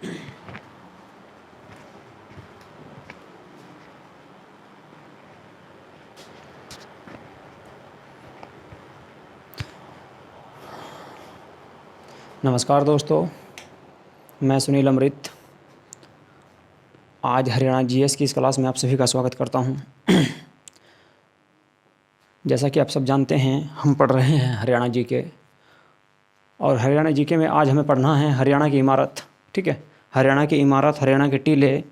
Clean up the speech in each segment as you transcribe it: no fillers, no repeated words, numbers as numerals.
नमस्कार दोस्तों, मैं सुनील अमृत आज हरियाणा जीएस की इस क्लास में आप सभी का स्वागत करता हूं। जैसा कि आप सब जानते हैं, हम पढ़ रहे हैं हरियाणा जीके, और हरियाणा जीके में आज हमें पढ़ना है हरियाणा की इमारत। ठीक है, हरियाणा की इमारत, हरियाणा के टीले,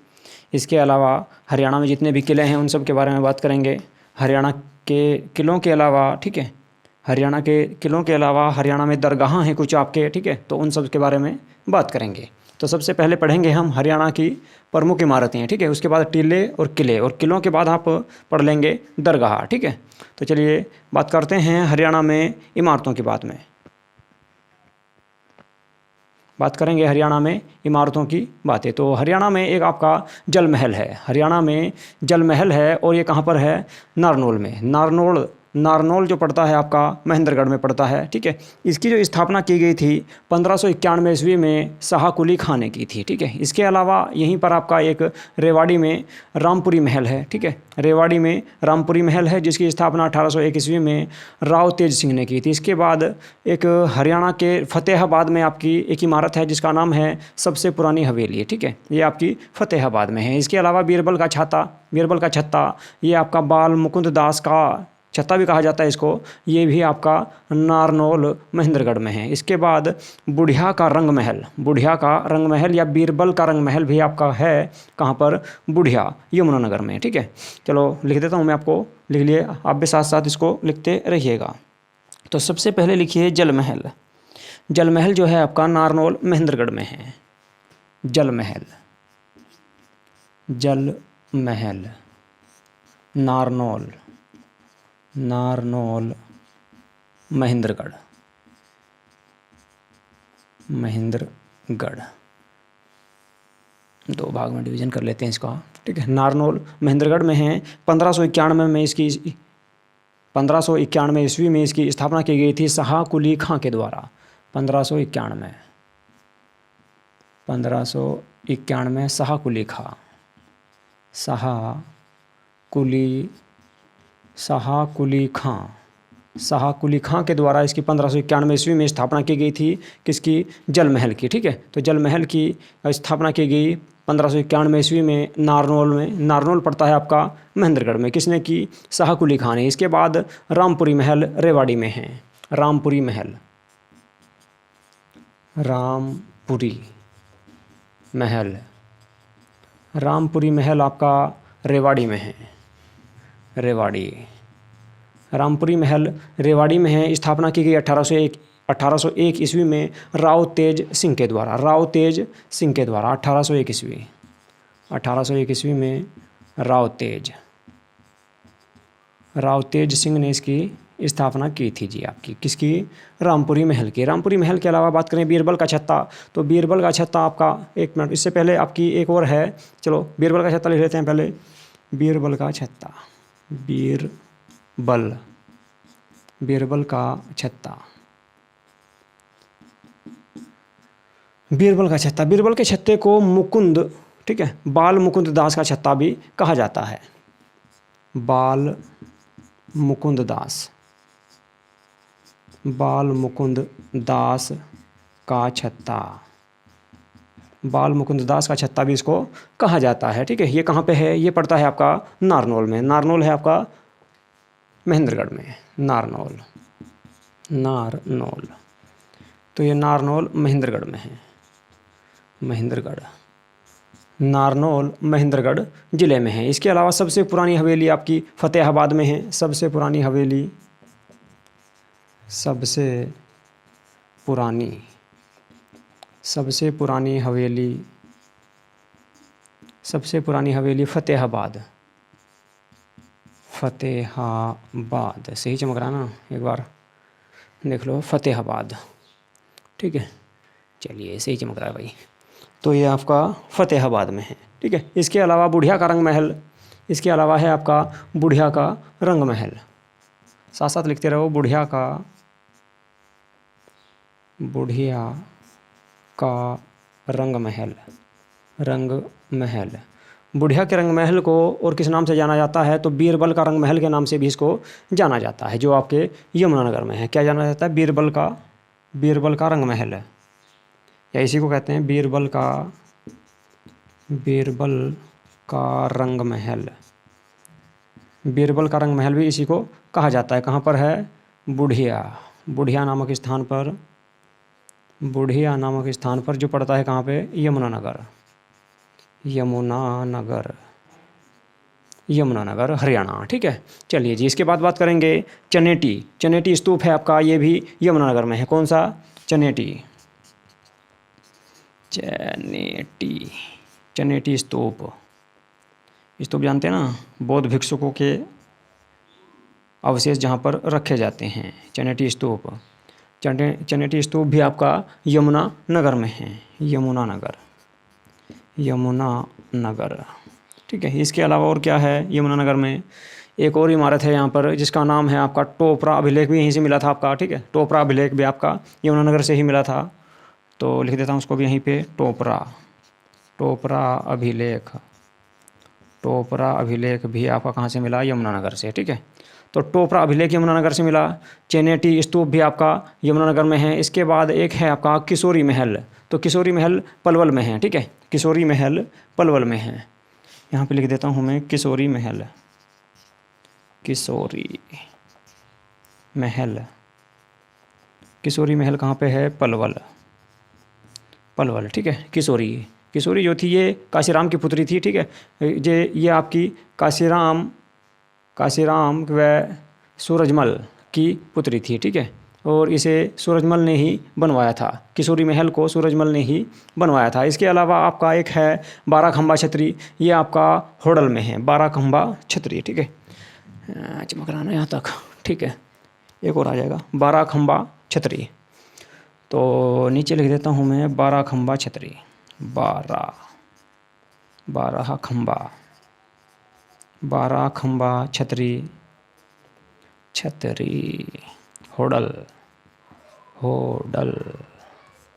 इसके अलावा हरियाणा में जितने भी किले हैं उन सब के बारे में बात करेंगे। हरियाणा के किलों के अलावा, ठीक है, हरियाणा के किलों के अलावा हरियाणा में दरगाह हैं कुछ आपके, ठीक है, तो उन सब के बारे में बात करेंगे। तो सबसे पहले पढ़ेंगे हम हरियाणा की प्रमुख इमारतें, ठीक है, उसके बाद टीले और किले, और किलों के बाद आप पढ़ लेंगे दरगाह। ठीक है, तो चलिए बात करते हैं हरियाणा में इमारतों की बात करेंगे हरियाणा में इमारतों की बातें। तो हरियाणा में एक आपका जल महल है, हरियाणा में जल महल है, और ये कहाँ पर है? नारनौल में। नारनौल जो पड़ता है आपका महेंद्रगढ़ में पड़ता है। ठीक है, इसकी जो स्थापना की गई थी 1591 ईस्वी में शाह कुली खां ने की थी। ठीक है, इसके अलावा यहीं पर आपका एक रेवाड़ी में रामपुरी महल है। ठीक है, रेवाड़ी में रामपुरी महल है जिसकी स्थापना 1801 ईस्वी में राव तेज सिंह ने की थी। इसके बाद एक हरियाणा के फतेहाबाद में आपकी एक इमारत है जिसका नाम है सबसे पुरानी हवेली। ठीक है, ये आपकी फतेहाबाद में है। इसके अलावा बीरबल का छत्ता, ये आपका बाल मुकुंद दास का छत्ता भी कहा जाता है इसको, ये भी आपका नारनौल महेंद्रगढ़ में है। इसके बाद बुढ़िया का रंग महल या बीरबल का रंग महल भी आपका है, कहाँ पर? बुढ़िया, यमुनानगर में। ठीक है, चलो लिख देता हूँ मैं आपको, लिख लिए आप भी साथ साथ इसको लिखते रहिएगा। तो सबसे पहले लिखिए जल महल जो है आपका नारनौल महेंद्रगढ़ में है। जल महल नारनौल महेंद्रगढ़। दो भाग में डिवीजन कर लेते हैं इसका। ठीक है, नारनौल महेंद्रगढ़ में है। 1591 ईस्वी में इसकी स्थापना की गई थी शाह कुली खां के द्वारा। 1591 शाह कुली खां के द्वारा इसकी 1591 ईस्वी में स्थापना की गई थी। किसकी? जल महल की। ठीक है, तो जल महल की स्थापना की गई 1591 ईस्वी में नारनौल में। नारनौल पड़ता है आपका महेंद्रगढ़ में। किसने की? शाह कुली खां ने। इसके बाद रामपुरी महल रेवाड़ी में है। रामपुरी महल आपका रेवाड़ी में है। रामपुरी महल रेवाड़ी में है। स्थापना की गई 1801 ईस्वी में राव तेज सिंह के द्वारा। 1801 ईस्वी में राव तेज सिंह ने इसकी स्थापना की थी जी आपकी। किसकी? रामपुरी महल की। रामपुरी महल के अलावा बात करें बीरबल का छत्ता, तो बीरबल का छत्ता आपका, एक मिनट, इससे पहले आपकी एक और है, चलो बीरबल का छत्ता लिख लेते हैं पहले। बीरबल का छत्ता, बीरबल के छत्ते को मुकुंद, ठीक है, बाल मुकुंद दास का छत्ता भी कहा जाता है। बाल मुकुंद दास का छत्ता भी इसको कहा जाता है। ठीक है, ये कहाँ पे है? ये पड़ता है आपका नारनौल में। नारनौल है आपका महेंद्रगढ़ में। नारनौल, तो ये नारनौल महेंद्रगढ़ में है। नारनौल महेंद्रगढ़ जिले में है। इसके अलावा सबसे पुरानी हवेली आपकी फतेहाबाद में है। सबसे पुरानी हवेली फतेहाबाद। सही चमक रहा ना, एक बार देख लो, फतेहाबाद। ठीक है, चलिए सही चमक रहा है भाई। तो ये आपका फतेहाबाद में है। ठीक है, इसके अलावा बुढ़िया का रंग महल, इसके अलावा है आपका बुढ़िया का रंग महल। साथ साथ लिखते रहो, बुढ़िया का रंग महल, रंग महल। बुढ़िया के रंग महल को और किस नाम से जाना जाता है? तो बीरबल का रंग महल के नाम से भी इसको जाना जाता है, जो आपके यमुनानगर में है। क्या जाना जाता है? बीरबल का रंग महल है, या इसी को कहते हैं बीरबल का रंग महल। बीरबल का रंग महल भी इसी को कहा जाता है। कहाँ पर है? बुढ़िया नामक स्थान पर, बुढ़िया नामक स्थान पर, जो पड़ता है कहाँ पे? यमुनानगर, यमुनानगर हरियाणा। ठीक है, चलिए जी, इसके बाद बात करेंगे चनेटी स्तूप है आपका, ये भी यमुनानगर में है। कौन सा? चनेटी स्तूप जानते हैं ना, बौद्ध भिक्षुकों के अवशेष जहाँ पर रखे जाते हैं। चनेटी स्तूप भी आपका यमुनानगर में है, यमुनानगर। ठीक है, इसके अलावा और क्या है यमुनानगर में? एक और इमारत है यहाँ पर जिसका नाम है आपका टोपरा अभिलेख, भी यहीं से मिला था आपका। ठीक है, टोपरा अभिलेख भी आपका यमुनानगर से ही मिला था, तो लिख देता हूँ उसको भी यहीं पे, टोपरा अभिलेख भी आपका कहाँ से मिला? यमुनानगर से। ठीक है, तो टोपरा अभिलेख यमुनानगर से मिला। चनेटी स्तूप भी आपका यमुनानगर में है। इसके बाद एक है आपका किशोरी महल, तो किशोरी महल पलवल में है। ठीक है, किशोरी महल पलवल में है। यहाँ पे लिख देता हूँ मैं किशोरी महल, किशोरी महल कहाँ पे है? पलवल। ठीक है, किशोरी जो थी ये काशीराम की पुत्री थी। ठीक है, ये आपकी काशीराम व सूरजमल की पुत्री थी। ठीक है, और इसे सूरजमल ने ही बनवाया था, किशोरी महल को सूरजमल ने ही बनवाया था। इसके अलावा आपका एक है 12 खंबा छतरी, ये आपका होडल में है, 12 खंबा छतरी। ठीक है, चमक रहा ना यहाँ तक। ठीक है, एक और आ जाएगा 12 खंबा छतरी, तो नीचे लिख देता हूँ मैं 12 खंबा छतरी, 12 खंबा छतरी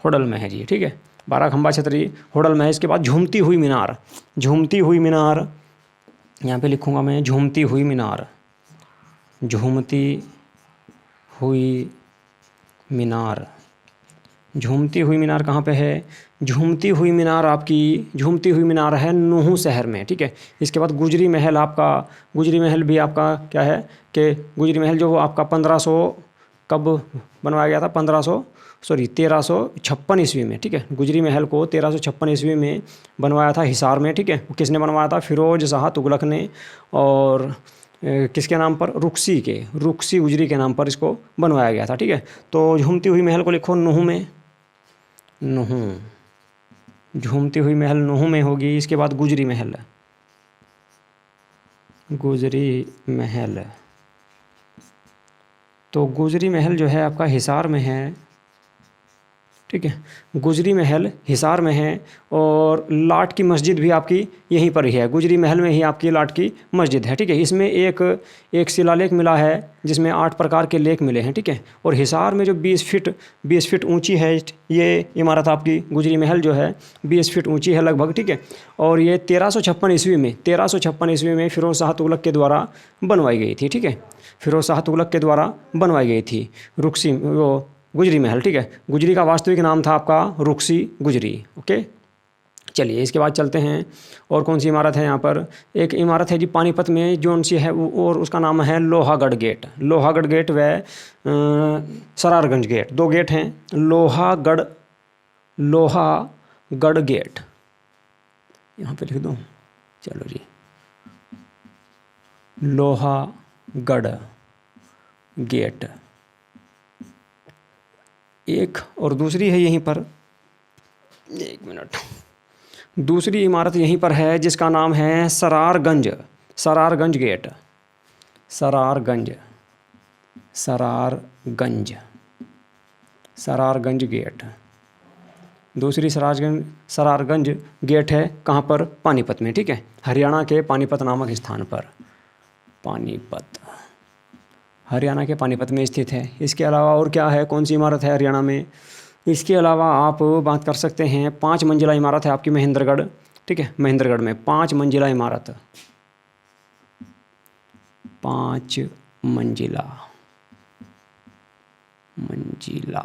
होडल में है जी। ठीक है, 12 खंबा छतरी होडल में है। इसके बाद झूमती हुई मीनार, यहाँ पे लिखूँगा मैं झूमती हुई मीनार कहाँ पे है? झूमती हुई मीनार है नूहू शहर में। ठीक है, इसके बाद गुजरी महल भी आपका क्या है कि गुजरी महल जो आपका 1500 कब बनवाया गया था? 1356 ईस्वी में। ठीक है, गुजरी महल को 1356 ईस्वी में बनवाया था हिसार में। ठीक है, किसने बनवाया था? फिरोज शाह तुगलक ने, और किसके नाम पर? रुक्सी गुजरी के नाम पर इसको बनवाया गया था। ठीक है, तो झूमती हुई महल को लिखो नूहू में, झूमती हुई महल नूहू में होगी। इसके बाद गुजरी महल, तो गुजरी महल जो है आपका हिसार में है। ठीक है, गुजरी महल हिसार में है, और लाट की मस्जिद भी आपकी यहीं पर ही है, गुजरी महल में ही आपकी लाट की मस्जिद है। ठीक है, इसमें एक शिलालेख मिला है जिसमें 8 प्रकार के लेख मिले हैं। ठीक है, और हिसार में जो 20 फीट ऊंची है ये इमारत आपकी गुजरी महल जो है 20 फीट ऊंची है लगभग। ठीक है, और ये 1356 ईस्वी में फिरोज शाह तुगलक के द्वारा बनवाई गई थी। ठीक है, फिरोज शाह तुगलक के द्वारा बनवाई गई थी गुजरी महल। ठीक है, गुजरी का वास्तविक नाम था आपका रुक्सी गुजरी। ओके, चलिए इसके बाद चलते हैं। और कौन सी इमारत है यहाँ पर? एक इमारत है जी पानीपत में, जो सी है और उसका नाम है लोहागढ़ गेट व सरारगंज गेट, 2 गेट हैं। लोहागढ़ गेट यहाँ पे लिख दूँ, चलो जी, लोहागढ़ गेट एक, और दूसरी है यहीं पर, 1 मिनट, दूसरी इमारत यहीं पर है जिसका नाम है सरारगंज गेट, सरारगंज गेट। दूसरी सरारगंज गेट है कहाँ पर? पानीपत में। ठीक है, हरियाणा के पानीपत नामक स्थान पर, हरियाणा के पानीपत में स्थित है। इसके अलावा और क्या है? कौन सी इमारत है हरियाणा में? इसके अलावा आप बात कर सकते हैं 5 मंजिला इमारत है आपकी महेंद्रगढ़, ठीक है। महेंद्रगढ़ में 5 मंजिला इमारत, 5 मंजिला मंजिला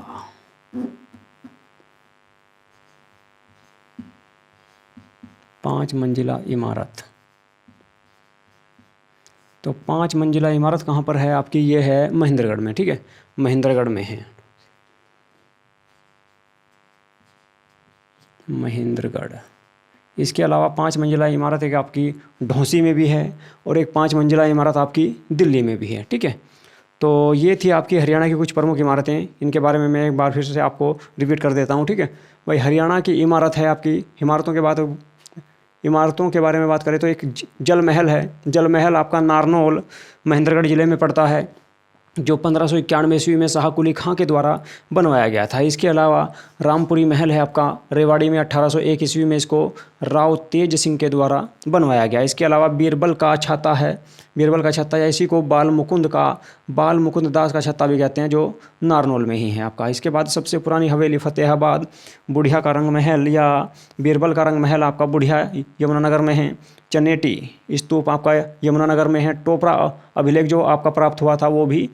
5 मंजिला इमारत। तो 5 मंजिला इमारत कहाँ पर है आपकी? ये है महेंद्रगढ़ में, ठीक है, महेंद्रगढ़ में है, महेंद्रगढ़। इसके अलावा 5 मंजिला इमारत एक आपकी ढौसी में भी है और एक 5 मंजिला इमारत आपकी दिल्ली में भी है, ठीक है। तो ये थी आपकी हरियाणा की कुछ प्रमुख इमारतें। इनके बारे में मैं एक बार फिर से आपको रिपीट कर देता हूँ, ठीक है। भाई हरियाणा की इमारत है आपकी, इमारतों के बारे में बात करें तो एक जल महल है। जल महल आपका नारनौल महेंद्रगढ़ ज़िले में पड़ता है, जो 1591 ईस्वी में शाह कुली खां के द्वारा बनवाया गया था। इसके अलावा रामपुरी महल है आपका रेवाड़ी में, 1801 ईस्वी में इसको राव तेज सिंह के द्वारा बनवाया गया। इसके अलावा बीरबल का छाता है, बीरबल का छत्ता या इसी को बाल मुकुंद दास का छत्ता भी कहते हैं, जो नारनौल में ही है आपका। इसके बाद सबसे पुरानी हवेली फतेहाबाद बुढ़िया का रंग महल या बीरबल का रंग महल आपका बुढ़िया यमुनानगर में है। चनेटी स्तूप आपका यमुनानगर में है। टोपरा अभिलेख जो आपका प्राप्त हुआ था वो भी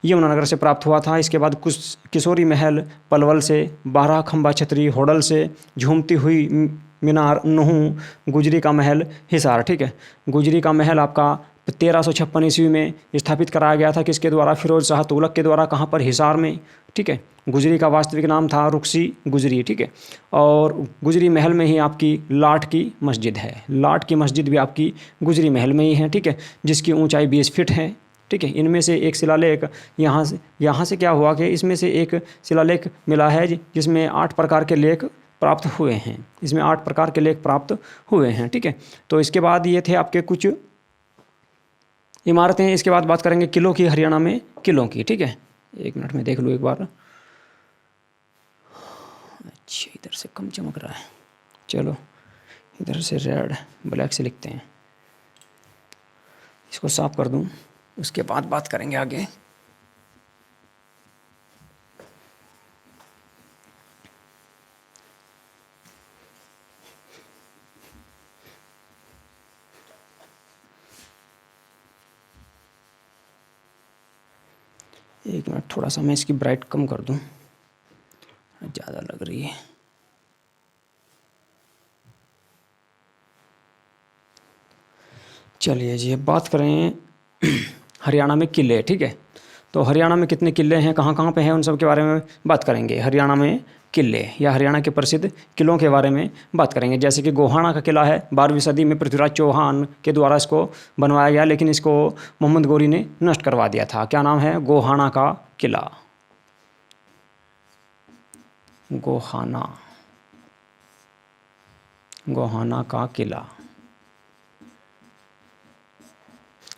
यमुनानगर से प्राप्त हुआ था। इसके बाद कुछ किशोरी महल पलवल से, 12 खंबा छतरी होडल से, झूमती हुई मीनार नूहू, गुजरी का महल हिसार, ठीक है। गुजरी का महल आपका 1356 ईस्वी में स्थापित कराया गया था, किसके द्वारा? फिरोज शाह तुगलक के द्वारा। कहाँ पर? हिसार में, ठीक है। गुजरी का वास्तविक नाम था रुकसी गुजरी, ठीक है। और गुजरी महल में ही आपकी लाठ की मस्जिद है। लाठ की मस्जिद भी आपकी गुजरी महल में ही है, ठीक है, जिसकी ऊंचाई 20 फीट है, ठीक है। इनमें से एक शिलालेख यहाँ से क्या हुआ कि इसमें से एक शिलालेख मिला है जिसमें 8 प्रकार के लेख प्राप्त हुए हैं। इसमें 8 प्रकार के लेख प्राप्त हुए हैं, ठीक है। तो इसके बाद ये थे आपके कुछ इमारतें। इसके बाद बात करेंगे किलों की, हरियाणा में किलों की, ठीक है। 1 मिनट में देख लूँ एक बार। अच्छा, इधर से कम चमक रहा है, चलो इधर से रेड ब्लैक से लिखते हैं, इसको साफ कर दूं, उसके बाद बात करेंगे आगे। एक मिनट, थोड़ा सा मैं इसकी ब्राइट कम कर दूं, ज़्यादा लग रही है। चलिए जी, अब बात करें हरियाणा में किले, ठीक है। तो हरियाणा में कितने किले हैं, कहाँ कहाँ पे हैं, उन सब के बारे में बात करेंगे। हरियाणा में किले या हरियाणा के प्रसिद्ध किलों के बारे में बात करेंगे। जैसे कि गोहाना का किला है, 12वीं सदी में पृथ्वीराज चौहान के द्वारा इसको बनवाया गया, लेकिन इसको मोहम्मद गौरी ने नष्ट करवा दिया था। क्या नाम है? गोहाना का किला, गोहाना का किला।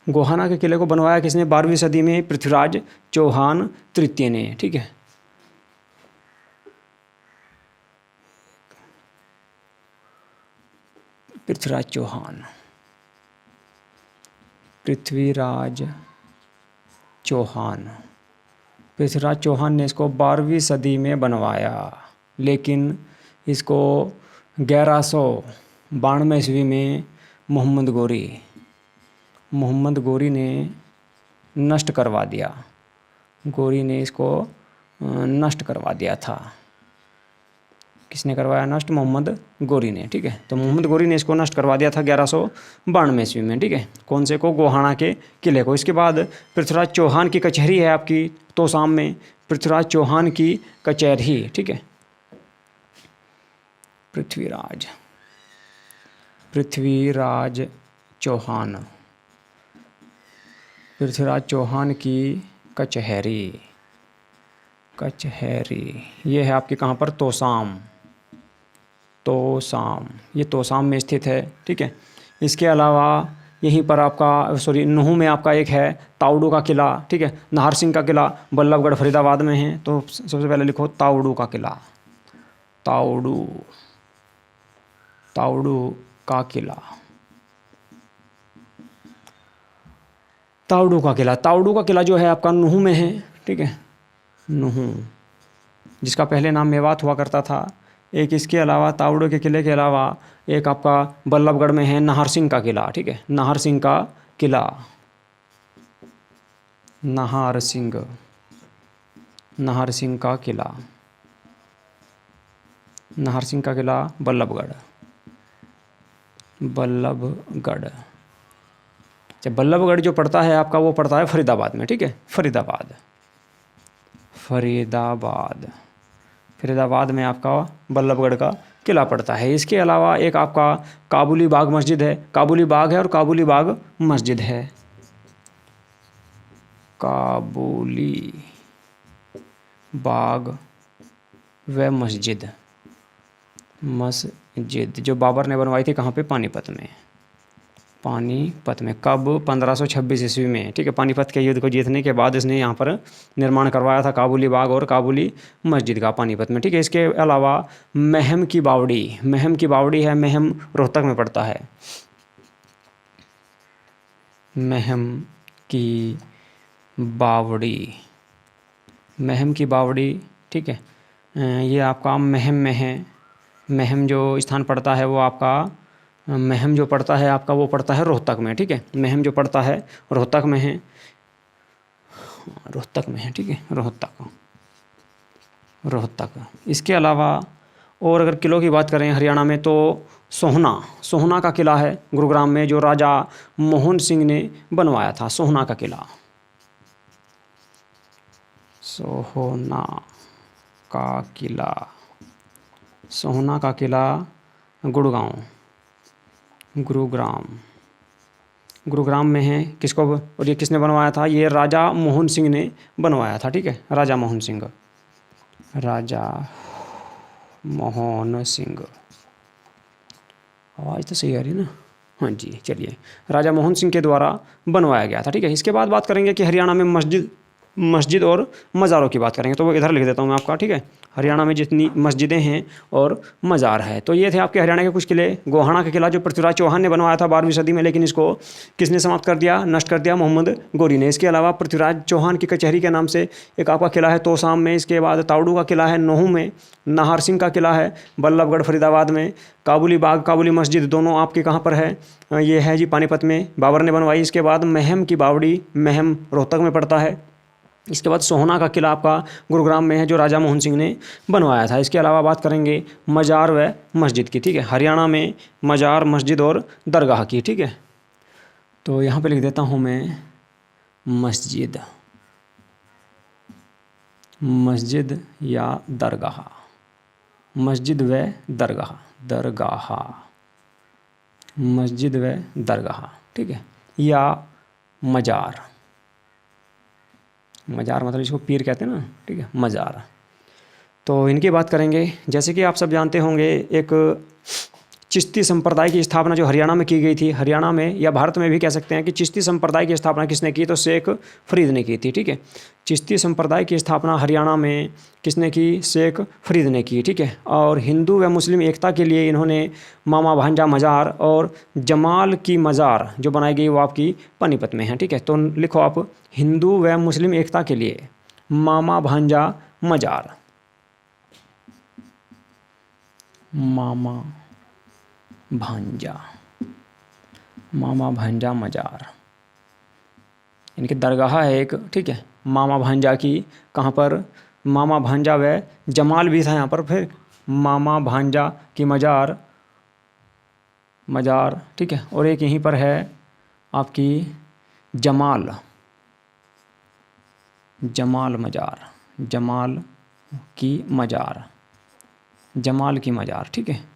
गोहाना के किले को बनवाया किसने? 12वीं सदी में पृथ्वीराज चौहान तृतीय ने, ठीक है। पृथ्वीराज चौहान ने इसको 12वीं सदी में बनवाया, लेकिन इसको 1192 ईस्वी में मोहम्मद गौरी ने नष्ट करवा दिया। गौरी ने इसको नष्ट करवा दिया था। किसने करवाया नष्ट? मोहम्मद गौरी ने, ठीक है। तो मोहम्मद गौरी ने इसको नष्ट करवा दिया था 1192 ईस्वी में, ठीक है। कौन से को? गोहाना के किले को। इसके बाद पृथ्वीराज चौहान की कचहरी है आपकी तोसाम में, पृथ्वीराज चौहान की कचहरी, ठीक है। पृथ्वीराज चौहान की कचहरी, ये है आपके कहाँ पर? तोसाम, ये तोसाम में स्थित है, ठीक है। इसके अलावा यहीं पर आपका नूहू में आपका एक है ताउडू का किला, ठीक है। नाहर सिंह का किला बल्लभगढ़ फरीदाबाद में है। तो सबसे पहले लिखो ताउडू का किला, ताउडू का किला। ताउडू का किला जो है आपका नूहू में है, ठीक है। नूहू जिसका पहले नाम मेवात हुआ करता था। एक इसके अलावा तावड़े के किले के अलावा एक आपका बल्लभगढ़ में है नाहर सिंह का किला, ठीक है, नाहर सिंह का किला, नाहर सिंह का किला, नाहर सिंह का किला बल्लभगढ़। अच्छा, बल्लभगढ़ जो पड़ता है आपका वो पड़ता है फरीदाबाद में, ठीक है, फरीदाबाद में आपका बल्लभगढ़ का किला पड़ता है। इसके अलावा एक आपका काबुली बाग मस्जिद है, काबुली बाग है और काबुली बाग मस्जिद है, काबुली बाग व मस्जिद जो बाबर ने बनवाई थी कहाँ पे, पानीपत में। कब, 1526 ईस्वी में, ठीक है। पानीपत के युद्ध को जीतने के बाद इसने यहाँ पर निर्माण करवाया था काबुली बाग और काबुली मस्जिद का पानीपत में, ठीक है। इसके अलावा महम की बावड़ी है, महम रोहतक में पड़ता है, महम की बावड़ी, ठीक है। ये आपका महम में है। महम जो स्थान पड़ता है वो आपका, महम जो पड़ता है आपका वो पड़ता है रोहतक में, ठीक है। महम जो पड़ता है रोहतक में है, ठीक है, रोहतक। इसके अलावा और अगर किलों की बात करें हरियाणा में तो सोहना का किला है गुरुग्राम में, जो राजा मोहन सिंह ने बनवाया था। सोहना का किला गुरुग्राम में है। और ये किसने बनवाया था, ये राजा मोहन सिंह ने बनवाया था, ठीक है, राजा मोहन सिंह। आवाज़ तो सही आ रही है ना, हाँ जी, चलिए, राजा मोहन सिंह के द्वारा बनवाया गया था, ठीक है। इसके बाद बात करेंगे कि हरियाणा में मस्जिद और मज़ारों की बात करेंगे, तो वो इधर लिख देता हूँ मैं आपका, ठीक है। हरियाणा में जितनी मस्जिदें हैं और मज़ार है, तो ये थे आपके हरियाणा के कुछ किले। गोहाना का किला जो पृथ्वीराज चौहान ने बनवाया था 12वीं सदी में, लेकिन इसको किसने समाप्त कर दिया, नष्ट कर दिया, मोहम्मद गोरी ने। इसके अलावा पृथ्वीराज चौहान की कचहरी के नाम से एक आपका किला है तोसाम में। इसके बाद तावड़ू का किला है नोहू में, नाहर सिंह का किला है बल्लभगढ़ फरीदाबाद में, काबुली बाग काबुली मस्जिद दोनों आपके कहाँ पर है, ये है जी पानीपत में, बाबर ने बनवाई। इसके बाद महम की बावड़ी, महम रोहतक में पड़ता है। इसके बाद सोहना का किला आपका गुरुग्राम में है, जो राजा मोहन सिंह ने बनवाया था। इसके अलावा बात करेंगे मज़ार व मस्जिद की, ठीक है। हरियाणा में मज़ार, मस्जिद और दरगाह की, ठीक है। तो यहाँ पे लिख देता हूँ मैं मस्जिद या दरगाह, मस्जिद व दरगाह, ठीक है, या मज़ार मतलब इसको पीर कहते हैं ना, ठीक है, मज़ार। तो इनकी बात करेंगे। जैसे कि आप सब जानते होंगे, एक चिश्ती संप्रदाय की स्थापना जो हरियाणा में की गई थी, हरियाणा में या भारत में भी कह सकते हैं कि चिश्ती संप्रदाय की स्थापना किसने की, तो शेख फरीद ने की थी, ठीक है। चिश्ती संप्रदाय की स्थापना हरियाणा में किसने की, शेख फरीद ने की, ठीक है। और हिंदू व मुस्लिम एकता के लिए इन्होंने मामा भांजा मज़ार और जमाल की मज़ार जो बनाई गई वो आपकी पानीपत में है, ठीक है। तो लिखो आप, हिंदू व मुस्लिम एकता के लिए मामा भांजा मज़ार, मामा भांजा मज़ार। इनकी दरगाह है एक, ठीक है, मामा भांजा की, कहाँ पर, मामा भांजा व जमाल भी था यहाँ पर, फिर मामा भांजा की मज़ार, ठीक है। और एक यहीं पर है आपकी जमाल मज़ार, जमाल की मज़ार, ठीक है।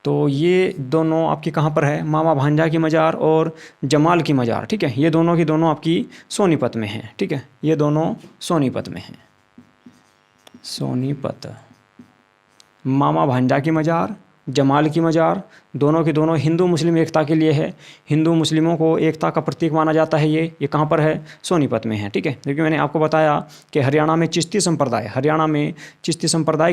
तो ये दोनों आपकी कहाँ पर है, मामा भांजा की मज़ार और जमाल की मज़ार, ठीक है। ये दोनों की दोनों आपकी सोनीपत में हैं, ठीक है। ये दोनों सोनीपत में हैं, सोनीपत। मामा भांजा की मज़ार, जमाल की मज़ार, दोनों की दोनों हिंदू मुस्लिम एकता के लिए है। हिंदू मुस्लिमों को एकता का प्रतीक माना जाता है। ये कहाँ पर है, सोनीपत में है, ठीक है। क्योंकि मैंने आपको बताया कि हरियाणा में चिश्ती संप्रदाय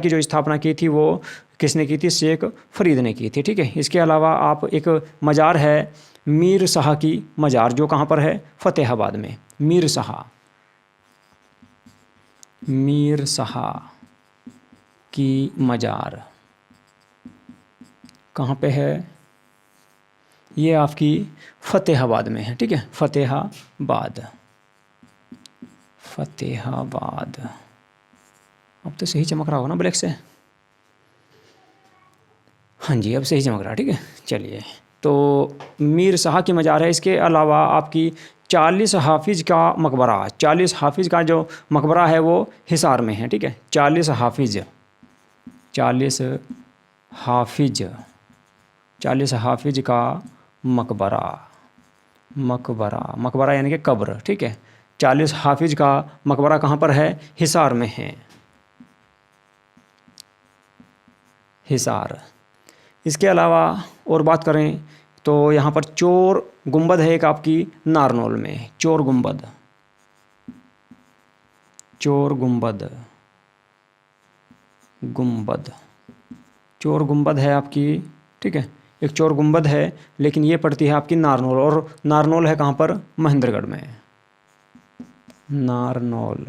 की जो स्थापना की थी वो किसने की थी, शेख फरीद ने की थी, ठीक है। इसके अलावा आप एक मज़ार है मीर शाह की मज़ार, जो कहाँ पर है, फतेहाबाद में। मीर शाह की मज़ार कहाँ पे है? ये आपकी फ़तेहाबाद में है, ठीक है, फ़तेहाबाद। फ़तेहाबाद। अब तो सही चमक रहा होगा ना ब्लैक से? हाँ जी, अब सही चमक रहा है, ठीक है। चलिए, तो मीर शाह की मज़ार है। इसके अलावा आपकी 40 हाफिज़ का मकबरा, 40 हाफिज़ का जो मकबरा है वो हिसार में है, ठीक है। 40 हाफिज़, 40 हाफिज़, 40 हाफिज़ का मकबरा, मकबरा, मकबरा यानी कि कब्र, ठीक है। 40 हाफिज़ का मकबरा कहाँ पर है? हिसार में है, हिसार। इसके अलावा और बात करें तो यहाँ पर चोर गुंबद है एक आपकी नारनौल में, चोर गुंबद, चोर गुंबद, गुंबद, चोर गुंबद है आपकी, ठीक है। एक चोर गुंबद है, लेकिन ये पड़ती है आपकी नारनौल, और नारनौल है कहाँ पर? महेंद्रगढ़ में। नारनौल,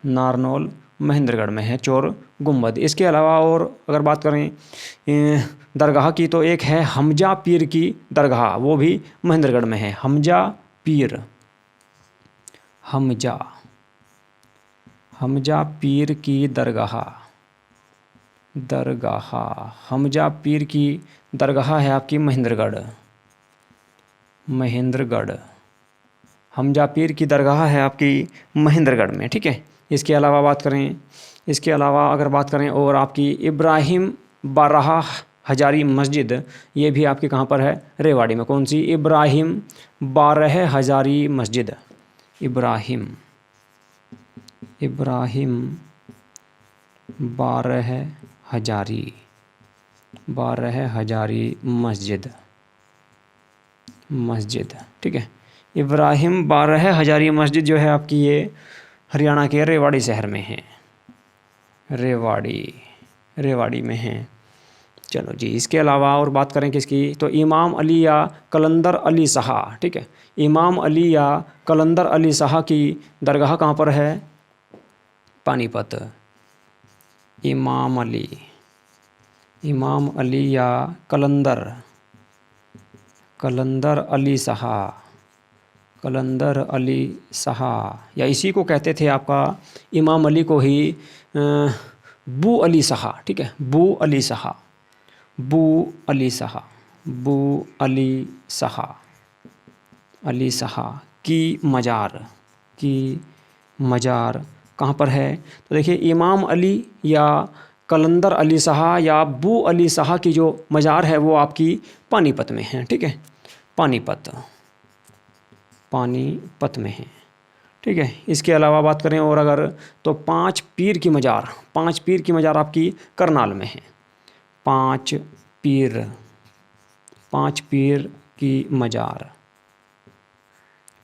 नारनौल महेंद्रगढ़ में है चोर गुंबद। इसके अलावा और अगर बात करें दरगाह की, तो एक है हमजा पीर की दरगाह, वो भी महेंद्रगढ़ में है। हमजा पीर, हमजा, हमजा पीर की दरगाह, दरगाह, हमजा पीर की दरगाह है आपकी महेंद्रगढ़, महेंद्रगढ़, हमजा पीर की दरगाह है आपकी महेंद्रगढ़ में, ठीक है। इसके अलावा बात करें, इसके अलावा अगर बात करें और आपकी इब्राहिम बारहा हजारी मस्जिद, ये भी आपकी कहाँ पर है? रेवाड़ी में। कौन सी? इब्राहिम बारह हजारी मस्जिद, इब्राहिम, इब्राहिम बारह हजारी, बारह हजारी मस्जिद, मस्जिद, ठीक है। इब्राहिम बारह हजारी मस्जिद जो है आपकी, ये हरियाणा के रेवाड़ी शहर में है, रेवाड़ी, रेवाड़ी में है। चलो जी, इसके अलावा और बात करें किसकी, तो इमाम अली या कलंदर अली शाह, ठीक है। इमाम अली या कलंदर अली शाह की दरगाह कहाँ पर है? पानीपत। इमाम अली, इमाम अली या कलंदर, कलंदर अली शाह, कलंदर अली शाह, या इसी को कहते थे आपका इमाम अली को ही बू अली शाह, ठीक है। बू अली शाह, बू अली शाह, बू अली शाह, अली शाह की मज़ार, की मज़ार कहाँ पर है? तो देखिए, इमाम अली या कलंदर अली शाह या बू अली शाह की जो मज़ार है वो आपकी पानीपत में है, ठीक है। पानीपत, पानीपत में है, ठीक है। इसके अलावा बात करें और अगर, तो 5 पीर की मज़ार, 5 पीर की मज़ार आपकी करनाल में है। 5 पीर, 5 पीर की मज़ार,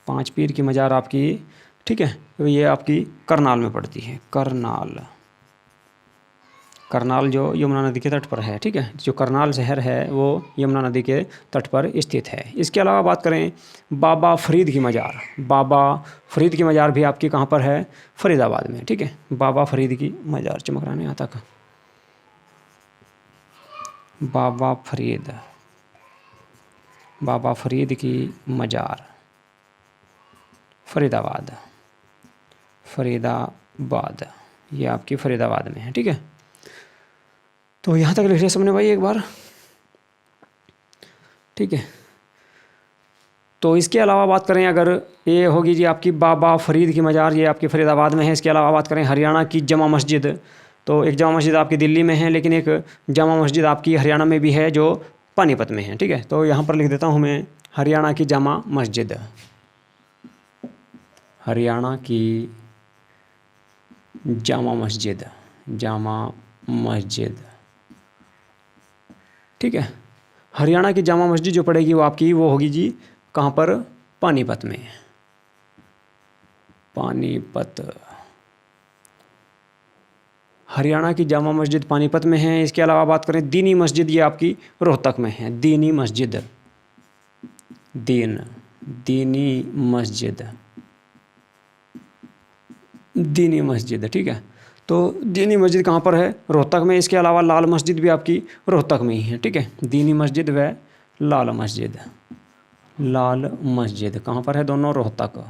5 पीर की मज़ार आपकी, ठीक है, तो ये आपकी करनाल में पड़ती है। करनाल, करनाल जो यमुना नदी के तट पर है, ठीक है। जो करनाल शहर है वो यमुना नदी के तट पर स्थित है। इसके अलावा बात करें बाबा फरीद की मज़ार, बाबा फरीद की मज़ार भी आपकी कहाँ पर है? फरीदाबाद में, ठीक है। बाबा फरीद की मज़ार, चमक रहा नहीं आता का, बाबा फरीद, बाबा फरीद की मज़ार फरीदाबाद, फरीदाबाद, ये आपकी फरीदाबाद में है, ठीक है। तो यहाँ तक लिख लिया सबने भाई एक बार, ठीक है। तो इसके अलावा बात करें अगर, ये होगी जी आपकी बाबा फरीद की मज़ार, ये आपकी फरीदाबाद में है। इसके अलावा बात करें हरियाणा की जमा मस्जिद, तो एक जमा मस्जिद आपकी दिल्ली में है, लेकिन एक जमा मस्जिद आपकी हरियाणा में भी है जो पानीपत में है, ठीक है। तो यहाँ पर लिख देता हूँ मैं हरियाणा की जमा मस्जिद, हरियाणा की जामा मस्जिद, जामा मस्जिद, ठीक है। हरियाणा की जामा मस्जिद जो पड़ेगी वो आपकी, वो होगी जी कहाँ पर? पानीपत में, पानीपत, हरियाणा की जामा मस्जिद पानीपत में है। इसके अलावा बात करें दीनी मस्जिद, ये आपकी रोहतक में है। दीनी मस्जिद, दीन, दीनी मस्जिद, दीनी मस्जिद, ठीक है। तो दीनी मस्जिद कहाँ पर है? रोहतक में। इसके अलावा लाल मस्जिद भी आपकी रोहतक में ही है, ठीक है। दीनी मस्जिद व लाल मस्जिद, लाल मस्जिद कहाँ पर है? दोनों रोहतक,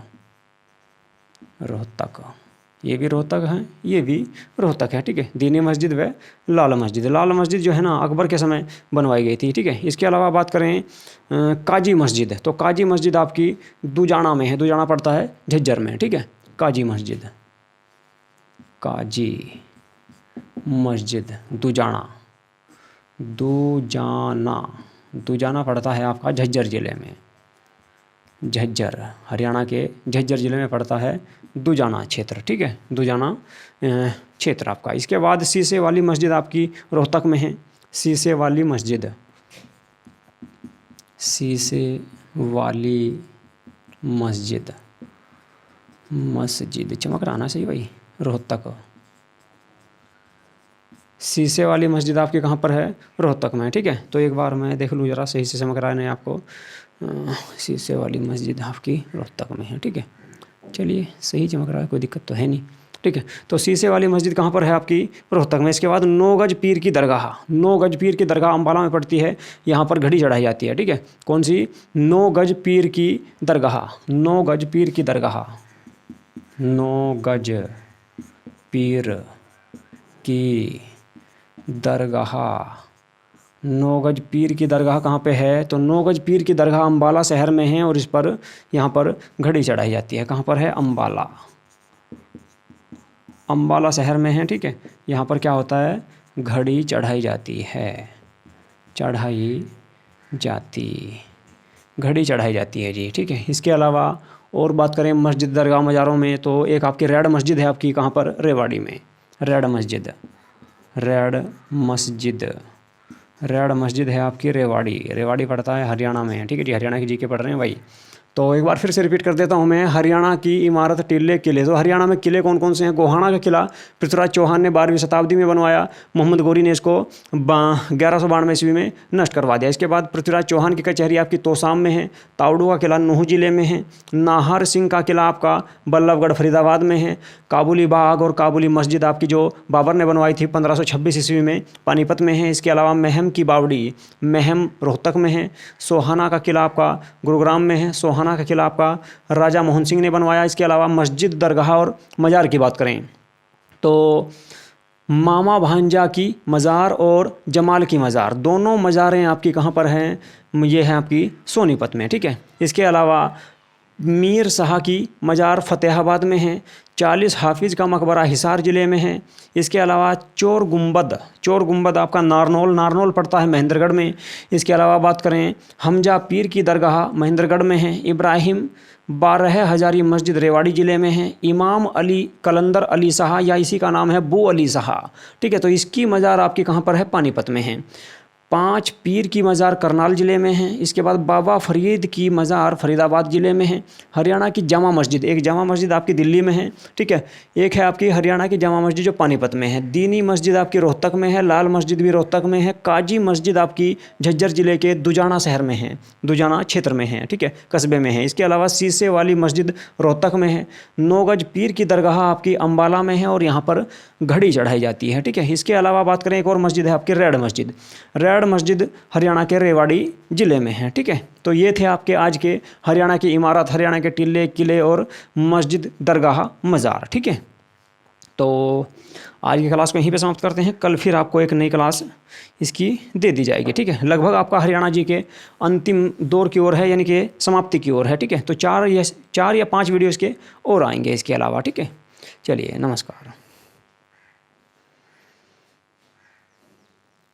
रोहतक, ये भी रोहतक है, ये भी रोहतक है, ठीक है। दीनी मस्जिद व लाल मस्जिद। लाल मस्जिद जो है ना अकबर के समय बनवाई गई थी, ठीक है। इसके अलावा बात करें काजी मस्जिद, तो काजी मस्जिद आपकी दुजाना में है। दुजाना पड़ता है झज्जर में, ठीक है। काजी मस्जिद, काजी मस्जिद दुजाना, दुजाना, दुजाना पड़ता है आपका झज्जर ज़िले में। झज्जर हरियाणा के झज्जर ज़िले में पड़ता है दुजाना क्षेत्र, ठीक है। दुजाना क्षेत्र आपका। इसके बाद शीशे वाली मस्जिद आपकी रोहतक में है। शीशे वाली मस्जिद, शीशे वाली मस्जिद, मस्जिद चमक रहा ना सही भाई, रोहतक। शीशे वाली मस्जिद आपकी कहाँ पर है? रोहतक में, ठीक है। तो एक बार मैं देख लूँ ज़रा सही से चमक रहा है नहीं आपको। शीशे वाली मस्जिद आपकी रोहतक में है, ठीक है। चलिए सही चमक रहा है, कोई दिक्कत तो है नहीं, ठीक है। तो शीशे वाली मस्जिद कहाँ पर है आपकी? रोहतक में। इसके बाद 9 गज पीर की दरगाह, 9 गज पीर की दरगाह अम्बाला में पड़ती है। यहाँ पर घड़ी चढ़ाई जाती है, ठीक है। कौन सी? 9 गज पीर की दरगाह, 9 गज पीर की दरगाह, 9 गज पीर की दरगाह। 9 गज पीर की दरगाह कहाँ पे है? तो 9 गज पीर की दरगाह अम्बाला शहर में है और इस पर यहाँ पर घड़ी चढ़ाई जाती है। कहाँ पर है? अम्बाला, अम्बाला शहर में है, ठीक है। यहाँ पर क्या होता है? घड़ी चढ़ाई जाती है, चढ़ाई जाती, घड़ी चढ़ाई जाती है जी, ठीक है। इसके अलावा और बात करें मस्जिद दरगाह मज़ारों में, तो एक आपकी रेड मस्जिद है आपकी कहाँ पर? रेवाड़ी में। रेड मस्जिद, रेड मस्जिद, रेड मस्जिद है आपकी रेवाड़ी। रेवाड़ी पड़ता है हरियाणा में, ठीक है जी। हरियाणा की जीके पढ़ रहे हैं भाई। तो एक बार फिर से रिपीट कर देता हूँ मैं। हरियाणा की इमारत, टीले, किले। तो हरियाणा में किले कौन कौन से हैं? गोहाना का किला पृथ्वीराज चौहान ने 12वीं शताब्दी में बनवाया। मोहम्मद गौरी ने इसको 1192 ईस्वी में नष्ट करवा दिया। इसके बाद पृथ्वीराज चौहान की कचहरी आपकी तोसाम में है। तावड़ू का किला नूह जिले में है। नाहर सिंह का किला आपका बल्लभगढ़ फरीदाबाद में है। काबुली बाग और काबुली मस्जिद आपकी जो बाबर ने बनवाई थी 1526 ईस्वी में, पानीपत में है। इसके अलावा महम की बावड़ी, महम रोहतक में है। सोहाना का किला आपका गुरुग्राम में है। सोहाना का किला आपका राजा मोहन सिंह ने बनवाया। इसके अलावा मस्जिद, दरगाह और मज़ार की बात करें तो मामा भांजा की मज़ार और जमाल की मज़ार, दोनों मज़ारें आपकी कहाँ पर हैं? ये हैं आपकी सोनीपत में, ठीक है। इसके अलावा मीर शाह की मज़ार फ़तेहाबाद में है। 40 हाफिज़ का मकबरा हिसार ज़िले में है। इसके अलावा चोर गुंबद, चोर गुंबद आपका नारनौल, नारनौल पड़ता है महेंद्रगढ़ में। इसके अलावा बात करें हमजा पीर की दरगाह महेंद्रगढ़ में है। इब्राहिम 12 हजारी मस्जिद रेवाड़ी ज़िले में है। इमाम अली कलंदर अली शाह, या इसी का नाम है बू अली शाह, ठीक है। तो इसकी मज़ार आपकी कहाँ पर है? पानीपत में है। 5 पीर की मज़ार करनाल ज़िले में है। इसके बाद बाबा फरीद की मज़ार फरीदाबाद ज़िले में है। हरियाणा की जामा मस्जिद, एक जामा मस्जिद आपकी दिल्ली में है, ठीक है। एक है आपकी हरियाणा की जामा मस्जिद जो पानीपत में है। दीनी मस्जिद आपकी रोहतक में है। लाल मस्जिद भी रोहतक में है। काजी मस्जिद आपकी झज्जर ज़िले के दुजाना शहर में है, दुजाना क्षेत्र में है, ठीक है, कस्बे में है। इसके अलावा शीशे वाली मस्जिद रोहतक में है। 9 गज पीर की दरगाह आपकी अम्बाला में है और यहाँ पर घड़ी चढ़ाई जाती है, ठीक है। इसके अलावा बात करें एक और मस्जिद है आपकी रेड मस्जिद। रेड मस्जिद हरियाणा के रेवाड़ी ज़िले में है, ठीक है। तो ये थे आपके आज के हरियाणा की इमारत, हरियाणा के टीले, किले और मस्जिद, दरगाह, मज़ार, ठीक है। तो आज की क्लास को यहीं पे समाप्त करते हैं। कल फिर आपको एक नई क्लास इसकी दे दी जाएगी, ठीक है। लगभग आपका हरियाणा जी के अंतिम दौर की ओर है, यानी कि समाप्ति की ओर है, ठीक है। तो 4 या 5 वीडियो इसके और आएंगे इसके अलावा, ठीक है। चलिए नमस्कार।